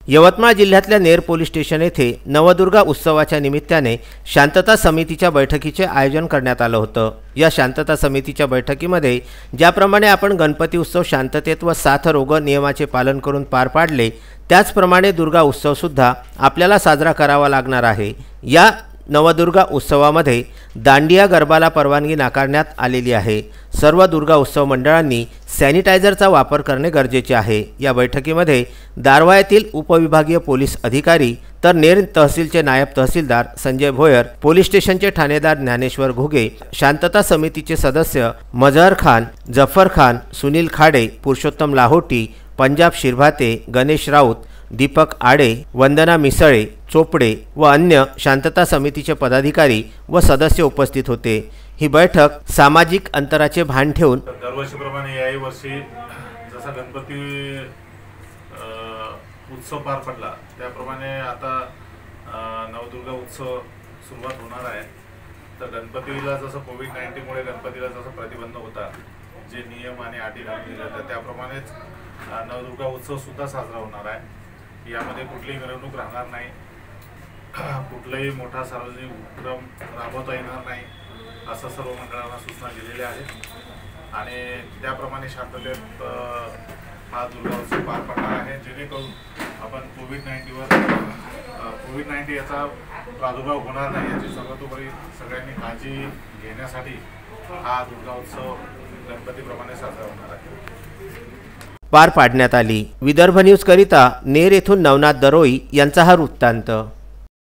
यवतमाळ जिल्ह्यातल्या Ner police station येथे नवदुर्गा उत्सवाच्या निमित्ताने शांतता समितीच्या बैठकीचे आयोजन करण्यात आलं होतं। या शांतता समितीच्या बैठकीमध्ये ज्याप्रमाणे आपण गणपती उत्सव शांततेत व साथरोग नियमाचे पालन करून पार पाडले, त्याचप्रमाणे दुर्गा उत्सव सुद्धा आपल्याला साजरा करावा लागणार आहे। या नवदुर्गा उत्सवामध्ये दांडिया गरबाला परवानगी नाकारण्यात आलेली आहे। सर्व दुर्गा उत्सव मंडळांनी सॅनिटायझरचा वापर करणे गरजेचे आहे। या बैठकीमध्ये दारव्हा येथील उपविभागीय पोलीस अधिकारी तर नेर तहसीलचे नायब तहसीलदार संजय भोयर, पोलीस स्टेशनचे ठाणेदार ज्ञानेश्वर घुगे, शांतता समितीचे सदस्य मजहर खान, जफर खान, सुनील खाडे, पुरुषोत्तम लाहोटी, पंजाब शिरभाते, गणेश राऊत, दीपक आडे, वंदना मिसळे, चोपडे व अन्य शांतता समितीचे पदाधिकारी व सदस्य उपस्थित होते। ही बैठक सामाजिक अंतराचे भान ठेवून दरवर्षीप्रमाणे याही वर्षी जसा गणपती उत्सव पार पडला त्याप्रमाणे आता नवदुर्गा उत्सव सुरुवात होणार आहे। तर गणपतीला जसं कोविड-19 मुळे गणपतीला जसं प्रतिबंध होता, जे नियम आणि अटी घालून दिले होते त्याप्रमाणेच नवदुर्गा उत्सव सुद्धा साजरा होणार आहे। यामध्ये कुठलीही मिरवणूक राहणार नाही, कुठलाही मोठा सार्वजनिक उपक्रम राबवता येणार नाही असं सर्व मंडळांना सूचना दिलेल्या आहेत आणि त्याप्रमाणे शांततेत हा दुर्गा उत्सव पार पडणार आहे, जेणेकरून आपण कोविड-19 याचा प्रादुर्भाव होणार नाही याची सर्वतोपरी सगळ्यांनी काळजी घेण्यासाठी हा दुर्गा उत्सव गणपतीप्रमाणे साजरा होणार आहे। पार पाडण्यात आली। विदर्भ न्यूज करिता नेर येथून नवनाथ दरोई यांचा हा वृत्तांत।